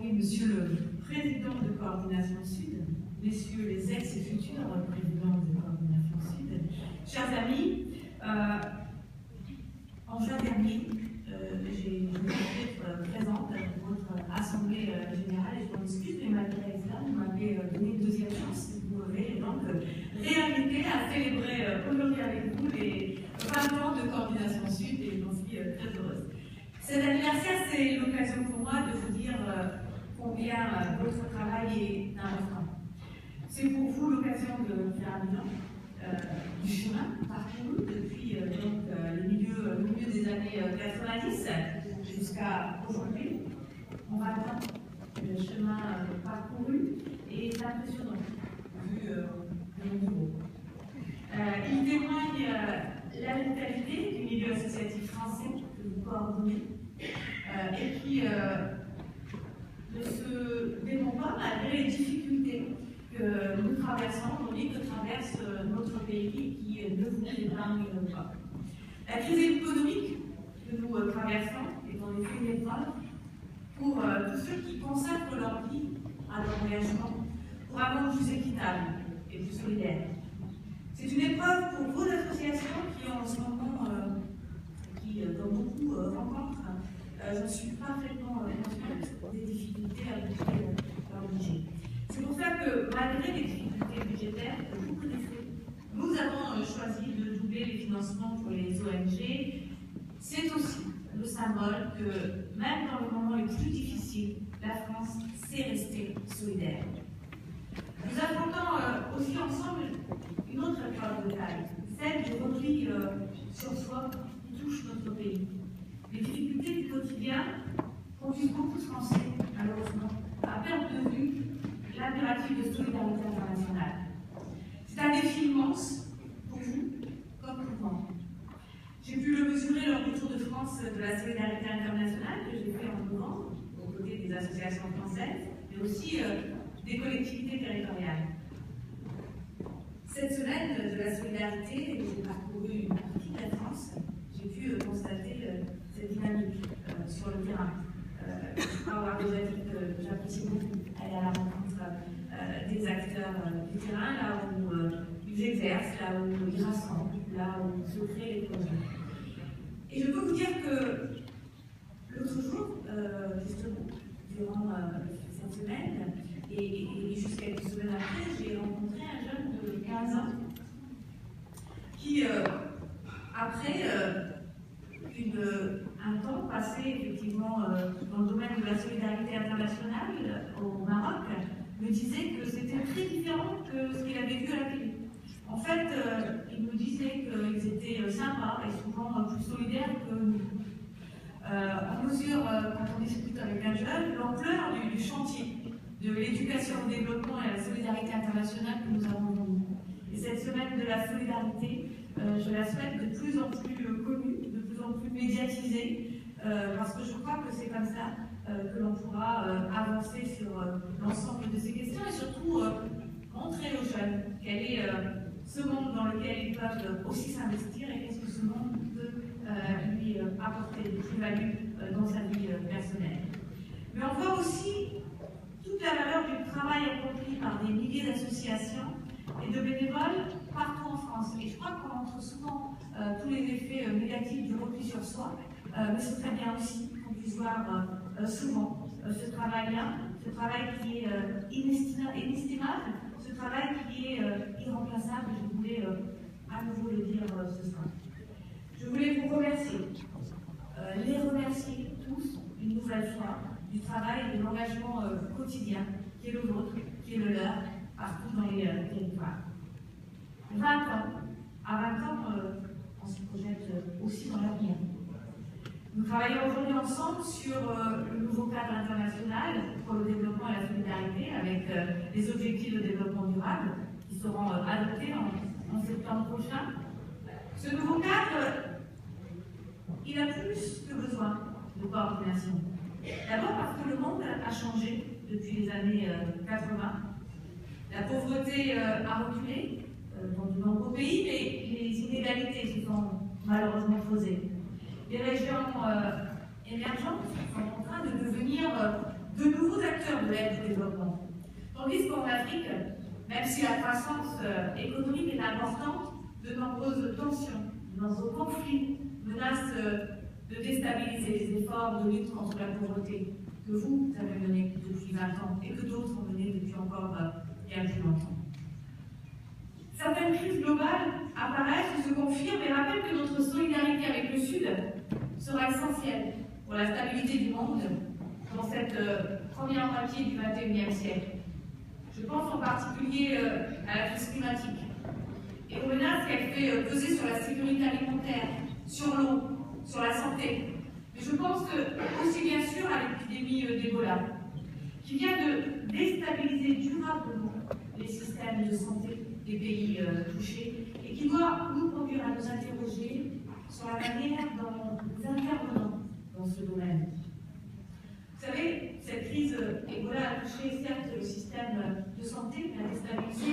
oui, Monsieur le Président de Coordination Sud, Messieurs les ex et futurs présidents de Coordination Sud, chers amis, en juin dernier, j'ai été présente à votre Assemblée Générale et je m'en excuse, mais malgré cela, vous m'avez donné une deuxième chance. Vous m'avez donc réinvité à célébrer aujourd'hui avec vous les 20 ans de Coordination Sud et j'en suis très heureuse. Cet anniversaire, c'est l'occasion pour moi de vous dire combien votre travail est important. C'est pour vous l'occasion de faire un bilan du chemin parcouru depuis le milieu des années 90 jusqu'à aujourd'hui. On va voir le chemin parcouru est impressionnant vu de mon niveau. Il témoigne la vitalité du milieu associatif français que vous coordonnez et qui ne se démontre pas malgré les difficultés que nous traversons aujourd'hui, que traverse notre pays qui ne vous épargne pas. La crise économique que nous traversons est en effet une épreuve pour tous ceux qui consacrent leur vie à leur engagement pour un monde plus équitable et plus solidaire. C'est une épreuve pour vos associations qui en ce moment, dans beaucoup rencontrent, je suis parfaitement consciente des difficultés à boucler leur budget. C'est pour ça que, malgré les difficultés budgétaires que vous connaissez, nous avons choisi de doubler les financements pour les ONG. C'est aussi le symbole que, même dans les moments les plus difficiles, la France sait rester solidaire. Nous affrontons aussi ensemble une autre épreuve de taille, celle du repli sur soi qui touche notre pays. Les difficultés du quotidien conduisent beaucoup de Français, malheureusement, à perdre de vue l'impératif de solidarité internationale. C'est un défi immense pour vous comme pour moi. J'ai pu le mesurer lors du Tour de France de la solidarité internationale que j'ai fait en novembre, aux côtés des associations françaises, mais aussi des collectivités territoriales. Cette semaine de la solidarité, j'ai parcouru une partie de la France. J'ai pu constater cette dynamique sur le terrain. Je crois avoir déjà dit que j'apprécie beaucoup aller à la rencontre des acteurs du terrain, là où ils exercent, là où ils rassemblent, là où se créent les projets. Et je peux vous dire que l'autre jour, justement, durant cette semaine, et juste quelques semaines après, j'ai rencontré un jeune de 15 ans qui, après un temps passé effectivement dans le domaine de la solidarité internationale au Maroc, me disait que c'était très différent que ce qu'il avait vu à la télé. En fait, il me disait qu'ils étaient sympas et souvent plus solidaires que nous. On mesure, quand on discute avec un jeune, l'ampleur du chantier de l'éducation au développement et à la solidarité internationale que nous avons devant nous. Et cette semaine de la solidarité, je la souhaite de plus en plus connue, de plus en plus médiatisée, parce que je crois que c'est comme ça que l'on pourra avancer sur l'ensemble de ces questions et surtout montrer aux jeunes quel est ce monde dans lequel ils peuvent aussi s'investir et qu'est-ce que ce monde peut lui apporter de plus-value dans sa vie personnelle. Mais on voit aussi toute la valeur du travail accompli par des milliers d'associations et de bénévoles partout en France. Et je crois qu'on montre souvent tous les effets négatifs du repli sur soi, mais c'est très bien aussi qu'on puisse voir souvent ce travail-là, ce travail qui est inestimable, ce travail qui est irremplaçable. Je voulais à nouveau le dire ce soir. Je voulais vous remercier, les remercier tous une nouvelle fois du travail et de l'engagement quotidien qui est le vôtre, qui est le leur, partout dans les territoires. 20 ans, à 20 ans, on se projette aussi dans l'avenir. Nous travaillons aujourd'hui ensemble sur le nouveau cadre international pour le développement et la solidarité avec les objectifs de développement durable qui seront adoptés en septembre prochain. Ce nouveau cadre, il a plus que besoin de coordination. D'abord parce que le monde a changé depuis les années 80. La pauvreté a reculé dans de nombreux pays, mais les inégalités se sont malheureusement creusées. Les régions émergentes sont en train de devenir de nouveaux acteurs de l'aide au développement. Tandis qu'en Afrique, même si la croissance économique est importante, de nombreuses tensions, de nombreux conflits menacent de déstabiliser les efforts de lutte contre la pauvreté que vous avez menés depuis 20 ans et que d'autres ont menés depuis encore bien plus longtemps. Certaines crises globales apparaissent ou se confirment et rappellent que notre solidarité avec le Sud sera essentielle pour la stabilité du monde dans cette première moitié du XXIe siècle. Je pense en particulier à la crise climatique et aux menaces qu'elle fait peser sur la sécurité alimentaire, sur l'eau, sur la santé. Mais je pense aussi bien sûr à l'épidémie d'Ebola, qui vient de déstabiliser durablement les systèmes de santé des pays touchés et qui doit nous conduire à nous interroger sur la manière dont nous intervenons dans ce domaine. Vous savez, cette crise Ebola a touché certes le système de santé, mais a déstabilisé